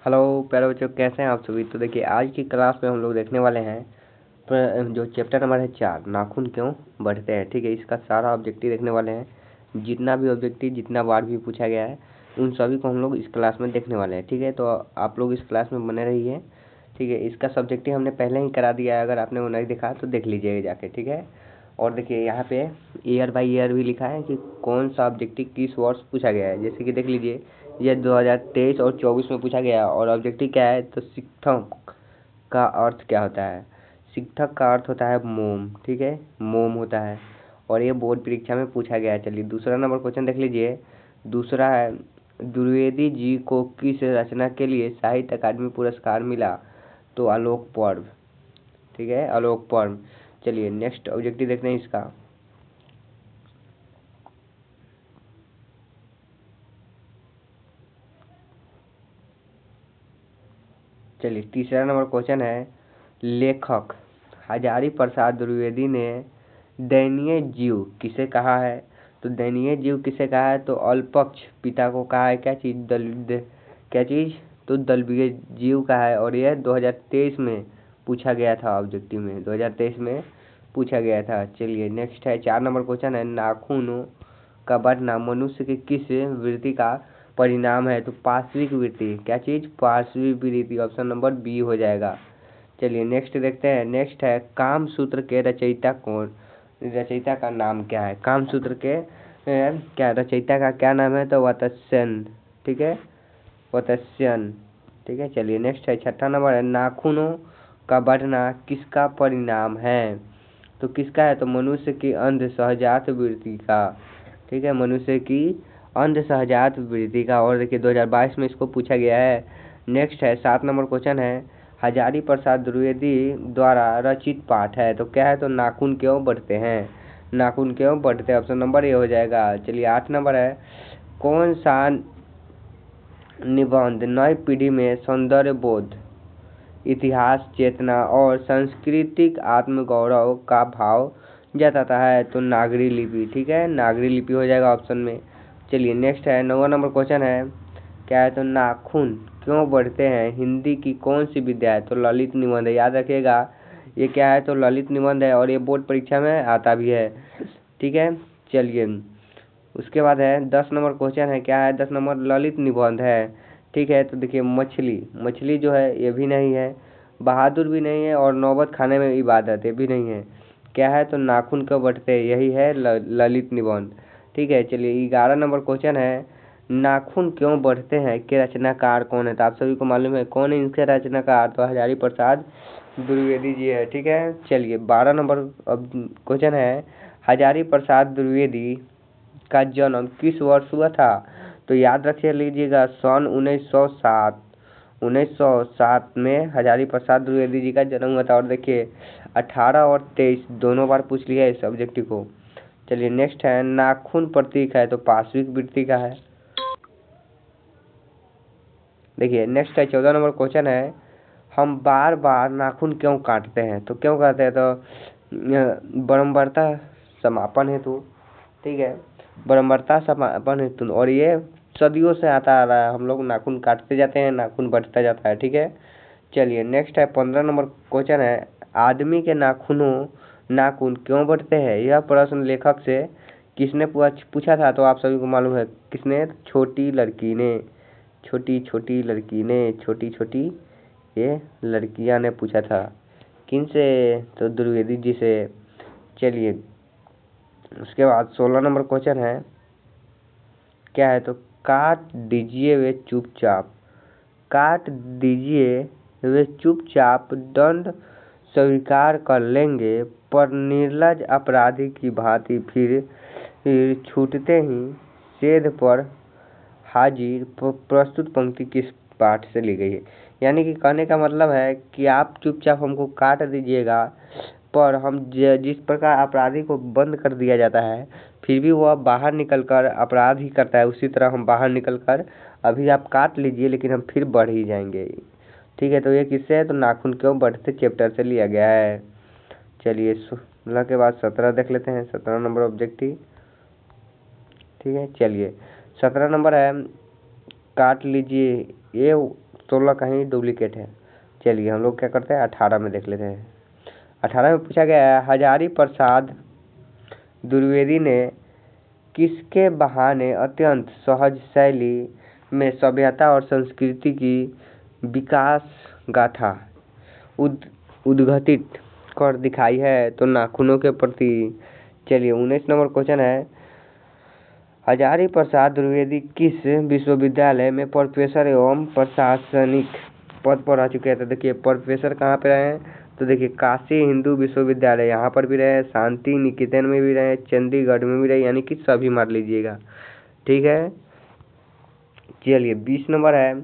Hello प्यारे बच्चों, कैसे हैं आप सभी। तो देखिए आज की क्लास में हम लोग देखने वाले हैं जो चैप्टर नंबर है 4, नाखून क्यों बढ़ते हैं। ठीक है, इसका सारा ऑब्जेक्टिव देखने वाले हैं। जितना भी ऑब्जेक्टिव, जितना बार भी पूछा गया है, उन सभी को हम लोग इस क्लास में देखने वाले हैं। ठीक है, तो आप लोग इस क्लास में बने रहिए। ठीक है, इसका सब्जेक्टिव हमने पहले ही करा दिया है, अगर आपने वो नहीं देखा तो देख लीजिएगा जाके। ठीक है, और देखिए यहाँ पे ईयर बाय ईयर भी लिखा है कि कौन सा ऑब्जेक्टिव किस वर्ष पूछा गया है। जैसे कि देख लीजिए, ये 2023 और 24 में पूछा गया और ऑब्जेक्टिव क्या है, तो शिक्षक का अर्थ क्या होता है। शिक्षक का अर्थ होता है मोम। ठीक है, मोम होता है, और ये बोर्ड परीक्षा में पूछा गया है। चलिए दूसरा नंबर क्वेश्चन देख लीजिए। दूसरा है, द्विवेदी जी को किस रचना के लिए साहित्य अकादमी पुरस्कार मिला, तो आलोक पर्व। ठीक है, आलोक पर्व। चलिए नेक्स्ट ऑब्जेक्टिव देखते हैं इसका। चलिए तीसरा नंबर क्वेश्चन है, लेखक हजारी प्रसाद द्विवेदी ने दयनीय जीव किसे कहा है। तो दयनीय जीव किसे कहा है, तो अल्पक्ष पिता को कहा है। क्या चीज, क्या चीज, तो दलवीय जीव का है, और यह 2023 में पूछा गया था। ऑब्जेक्टिव में 2023 में पूछा गया था। चलिए नेक्स्ट है 4 नंबर क्वेश्चन है, नाखूनों का बढ़ना मनुष्य की किस वृत्ति का परिणाम है। तो पार्श्विक वृत्ति। क्या चीज, पार्श्विक वृत्ति। ऑप्शन नंबर बी हो जाएगा। चलिए नेक्स्ट देखते हैं। नेक्स्ट है, काम सूत्र के रचयिता कौन, रचयिता का नाम क्या है। काम सूत्र के क्या रचयिता का क्या नाम है, तो वात्स्यन। ठीक है, वात्स्यन। ठीक है, चलिए नेक्स्ट है 6ठा नंबर है, नाखूनों का बढ़ना किसका परिणाम है। तो किसका है, तो मनुष्य की अंध सहजात वृत्ति का। ठीक है, मनुष्य की अंध सहजात वृत्ति का। और देखिए 2022 में इसको पूछा गया है। नेक्स्ट है 7 नंबर क्वेश्चन है, हजारी प्रसाद द्विवेदी द्वारा रचित पाठ है। तो क्या है, तो नाखून क्यों बढ़ते हैं, नाखून क्यों बढ़ते हैं। ऑप्शन नंबर ए हो जाएगा। चलिए 8 नंबर है, कौन सा निबंध नई पीढ़ी में सौंदर्य बोध, इतिहास चेतना और सांस्कृतिक आत्मगौरव का भाव जताता है। तो नागरी लिपि। ठीक है, नागरी लिपि हो जाएगा ऑप्शन में। चलिए नेक्स्ट है 9वां नंबर क्वेश्चन है, क्या है, तो नाखून क्यों बढ़ते हैं हिंदी की कौन सी विद्या है। तो ललित निबंध है, याद रखिएगा ये क्या है, तो ललित निबंध है, और ये बोर्ड परीक्षा में आता भी है। ठीक है, चलिए उसके बाद है 10 नंबर क्वेश्चन है, क्या है, 10 नंबर ललित निबंध है। ठीक है, तो देखिए मछली, मछली जो है ये भी नहीं है, बहादुर भी नहीं है, और नौबत खाने में इबादत ये भी नहीं है। क्या है, तो नाखून क्यों बढ़ते हैं, यही है ललित निबंध। ठीक है, चलिए 11 नंबर क्वेश्चन है, नाखून क्यों बढ़ते हैं के रचनाकार कौन है। तो आप सभी को मालूम है कौन है इनके रचनाकार, तो हजारी प्रसाद द्विवेदी जी है। ठीक है, चलिए 12 नंबर क्वेश्चन है, हजारी प्रसाद द्विवेदी का जन्म किस वर्ष हुआ था। तो याद रखिए लीजिएगा सन 1907, 1907 में हजारी प्रसाद द्विवेदी जी का जन्म हुआ था। और देखिए 18 और 23 दोनों बार पूछ लिया इस सब्जेक्ट को। चलिए नेक्स्ट है, नाखून प्रतीक है, तो पार्श्विक वृत्ति का है। देखिए नेक्स्ट है 14 नंबर क्वेश्चन है, हम बार बार नाखून क्यों काटते हैं। तो क्यों काटते हैं, तो बारंबारता समापन हेतु। ठीक है, बारंबारता समापन हेतु, और ये सदियों से आता आ रहा है, हम लोग नाखून काटते जाते हैं, नाखून बढ़ता जाता है। ठीक है, चलिए नेक्स्ट है 15 नंबर क्वेश्चन है, आदमी के नाखून क्यों बढ़ते हैं। यह प्रश्न लेखक से किसने पूछा था। तो आप सभी को मालूम है किसने, छोटी लड़की ने, छोटी छोटी लड़की ने, छोटी छोटी ये लड़कियां ने पूछा था। किन से, तो द्विवेदी जी से। चलिए उसके बाद 16 नंबर क्वेश्चन है, क्या है, तो काट दीजिए वे चुपचाप, काट दीजिए वे चुपचाप दंड स्वीकार कर लेंगे, पर निर्लज अपराधी की भांति फिर छूटते ही सेध पर हाजिर। प्रस्तुत पंक्ति किस पाठ से ली गई है। यानी कि कहने का मतलब है कि आप चुपचाप हमको काट दीजिएगा, पर हम जिस प्रकार अपराधी को बंद कर दिया जाता है फिर भी वह बाहर निकलकर अपराध ही करता है, उसी तरह हम बाहर निकलकर अभी आप काट लीजिए लेकिन हम फिर बढ़ ही जाएंगे। ठीक है, तो ये किससे है, तो नाखून क्यों बढ़ते चैप्टर से लिया गया है। चलिए 16 के बाद 17 देख लेते हैं, 17 नंबर ऑब्जेक्टिव। ठीक है, चलिए 17 नंबर है, काट लीजिए ये 16 का ही डुप्लीकेट है। चलिए हम लोग क्या करते हैं 18 में देख लेते हैं। 18 में पूछा गया है, हजारी प्रसाद द्विवेदी ने किसके बहाने अत्यंत सहज शैली में सभ्यता और संस्कृति की विकास गाथा उद्घटित कर दिखाई है? तो नाखूनों के प्रति। चलिए 19 नंबर क्वेश्चन है, हजारी प्रसाद द्विवेदी किस विश्वविद्यालय में प्रोफेसर एवं प्रशासनिक पद पर रह चुके हैं? तो देखिए प्रोफेसर कहाँ पे रहे हैं? तो देखिए काशी हिंदू विश्वविद्यालय यहाँ पर भी रहे, शांति निकेतन में भी रहे, चंडीगढ़ में भी रहे, यानी कि सभी मार लीजिएगा। ठीक है। चलिए 20 नंबर है,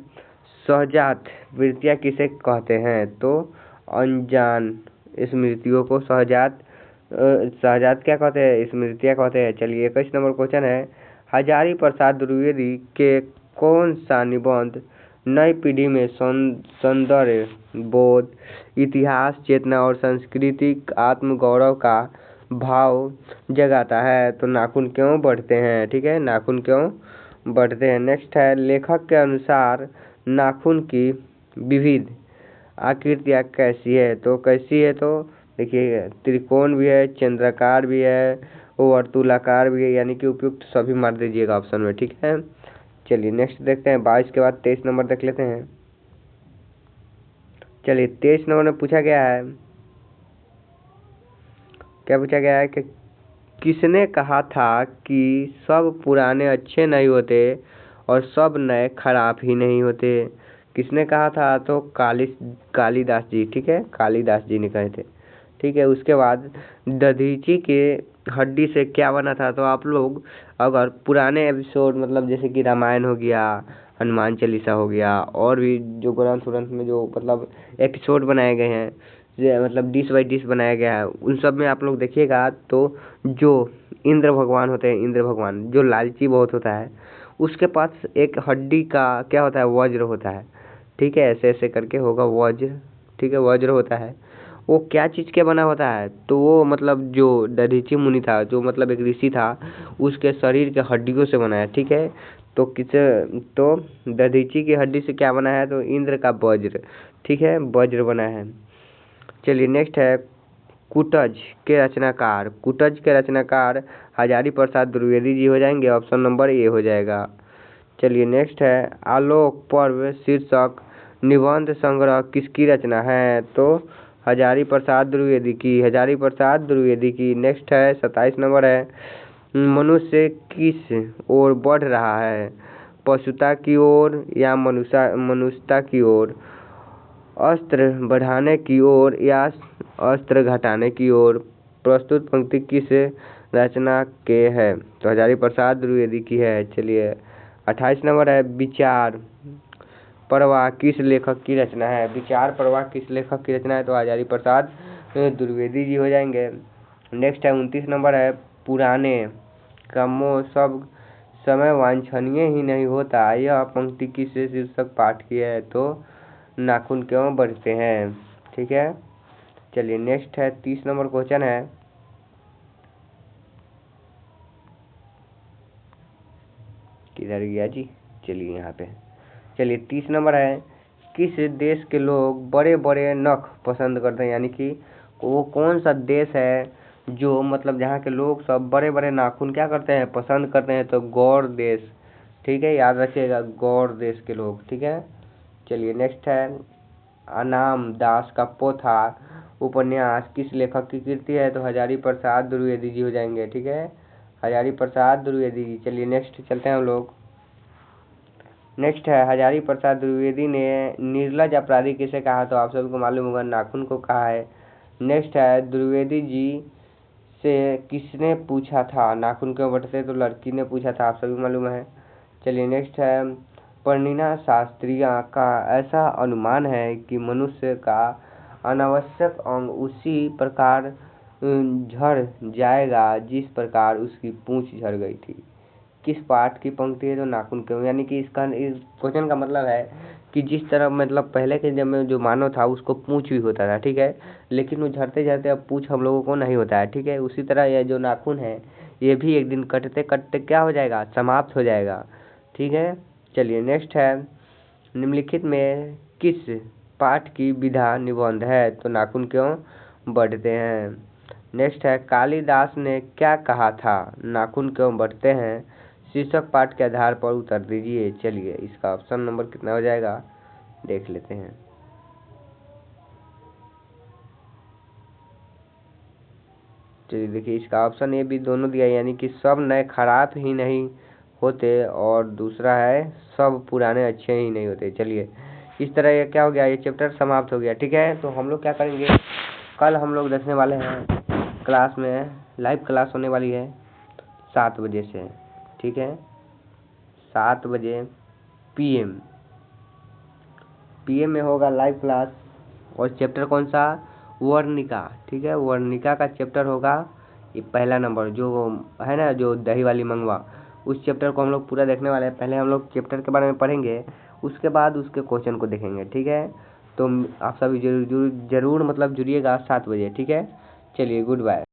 सहजात वृत्तियाँ किसे कहते हैं? तो अनजान स्मृतियों को सहजात क्या कहते हैं? स्मृतियाँ कहते हैं। चलिए 21 नंबर क्वेश्चन है, हजारी प्रसाद द्विवेदी के कौन सा निबंध नई पीढ़ी में सौंदर्य बोध, इतिहास चेतना और सांस्कृतिक आत्मगौरव का भाव जगाता है? तो नाखून क्यों बढ़ते हैं? ठीक है, नाखून क्यों बढ़ते हैं। नेक्स्ट है, लेखक के अनुसार नाखून की विविध आकृतियाँ कैसी है? तो कैसी है? तो देखिए त्रिकोण भी है, चंद्राकार भी है, वर्तुलाकार भी है, यानी कि उपयुक्त सभी मार दीजिएगा ऑप्शन में। ठीक है। चलिए नेक्स्ट देखते हैं, 22 के बाद 23 नंबर देख लेते हैं। चलिए 23 नंबर में पूछा गया है, क्या पूछा गया है कि किसने कहा था कि सब पुराने अच्छे नहीं होते और सब नए खराब ही नहीं होते? किसने कहा था? तो कालिदास जी। ठीक है, कालिदास जी ने कहे थे। ठीक है। उसके बाद दधीची के हड्डी से क्या बना था? तो आप लोग अगर पुराने एपिसोड मतलब जैसे कि रामायण हो गया, हनुमान चालीसा हो गया, और भी जो ग्रंथ में जो मतलब एपिसोड बनाए गए हैं, मतलब डिश बाई डिश बनाया गया है, उन सब में आप लोग देखिएगा तो जो इंद्र भगवान होते हैं, इंद्र भगवान जो लालची बहुत होता है, उसके पास एक हड्डी का क्या होता है? वज्र होता है। ठीक है, ऐसे ऐसे करके होगा वज्र। ठीक है, वज्र होता है। वो क्या चीज़ के बना होता है? तो वो मतलब जो दधीची मुनि था, जो मतलब एक ऋषि था, उसके शरीर के हड्डियों से बना है। ठीक है। तो तो दधीची की हड्डी से क्या बना है? तो इंद्र का वज्र। ठीक है, वज्र बना है। चलिए नेक्स्ट है, कुटज के रचनाकार। कुटज के रचनाकार हजारी प्रसाद द्विवेदी जी हो जाएंगे, ऑप्शन नंबर ए हो जाएगा। चलिए नेक्स्ट है, आलोक पर्व शीर्षक निबंध संग्रह किसकी रचना है? तो हजारी प्रसाद द्विवेदी की, हजारी प्रसाद द्विवेदी की। नेक्स्ट है 27 नंबर है, मनुष्य किस ओर बढ़ रहा है? पशुता की ओर या मनुष्यता की ओर? अस्त्र बढ़ाने की ओर या अस्त्र घटाने की ओर? प्रस्तुत पंक्ति किस रचना के है? तो हजारी प्रसाद द्विवेदी की है। चलिए 28 नंबर है, विचार प्रवाह किस लेखक की रचना है? विचार प्रवाह किस लेखक की रचना है? तो हजारी प्रसाद द्विवेदी जी हो जाएंगे। नेक्स्ट है 29 नंबर है, पुराने कामों सब समय वांछनीय ही नहीं होता, यह पंक्ति किस शीर्षक पाठ की है? तो नाखून क्यों बढ़ते हैं? ठीक है। चलिए नेक्स्ट है 30 नंबर क्वेश्चन है, किधर गया जी? चलिए यहाँ पे। चलिए 30 नंबर है, किस देश के लोग बड़े बड़े नख पसंद करते हैं? यानी कि वो कौन सा देश है जो मतलब जहाँ के लोग सब बड़े बड़े नाखून क्या करते हैं? पसंद करते हैं। तो गौड़ देश। ठीक है, याद रखिएगा, गौड़ देश के लोग। ठीक है। चलिए नेक्स्ट है, अनाम दास का पोथा उपन्यास किस लेखक की कृति है? तो हजारी प्रसाद द्विवेदी जी हो जाएंगे। ठीक है, हजारी प्रसाद द्विवेदी जी। चलिए नेक्स्ट चलते हैं हम लोग। नेक्स्ट है, हजारी प्रसाद द्विवेदी ने निर्लज अपराधी किसे कहा? तो आप सबको मालूम होगा, नाखून को कहा है। नेक्स्ट है, द्विवेदी जी से किसने पूछा था नाखून क्यों बढ़ते? तो लड़की ने पूछा था, आप सभी मालूम है। चलिए नेक्स्ट है, परिणा शास्त्रिया का ऐसा अनुमान है कि मनुष्य का अनावश्यक अंग उसी प्रकार झड़ जाएगा जिस प्रकार उसकी पूंछ झड़ गई थी। किस पाठ की पंक्ति है? तो नाखून क्यों, यानी कि इस क्वेश्चन का मतलब है कि जिस तरह मतलब पहले के जब में जो मानव था उसको पूंछ भी होता था। ठीक है, लेकिन वो झड़ते झड़ते अब पूंछ हम लोगों को नहीं होता है। ठीक है, उसी तरह यह जो नाखून है ये भी एक दिन कटते कटते क्या हो जाएगा? समाप्त हो जाएगा। ठीक है। चलिए नेक्स्ट है, निम्नलिखित में किस पाठ की विधा निबंध है? तो नाखून क्यों बढ़ते हैं। नेक्स्ट है कालिदास ने क्या कहा था? नाखून क्यों बढ़ते हैं? शीर्षक पाठ के आधार पर उत्तर दीजिए। चलिए इसका ऑप्शन नंबर कितना हो जाएगा देख लेते हैं। चलिए देखिए इसका ऑप्शन ए भी दोनों दिया, यानी कि सब नए खराब ही नहीं होते और दूसरा है सब पुराने अच्छे ही नहीं होते। चलिए इस तरह ये क्या हो गया, ये चैप्टर समाप्त हो गया। ठीक है, तो हम लोग क्या करेंगे, कल हम लोग देखने वाले हैं क्लास में, लाइव क्लास होने वाली है 7 बजे से। ठीक है, 7 बजे PM में होगा लाइव क्लास। और चैप्टर कौन सा? वर्णिका। ठीक है, वर्णिका का चैप्टर होगा ये पहला नंबर, जो है ना जो दही वाली मंगवा, उस चैप्टर को हम लोग पूरा देखने वाले हैं। पहले हम लोग चैप्टर के बारे में पढ़ेंगे, उसके बाद उसके क्वेश्चन को देखेंगे। ठीक है, तो आप सभी जरूर मतलब जुड़िएगा 7 बजे। ठीक है, चलिए गुड बाय।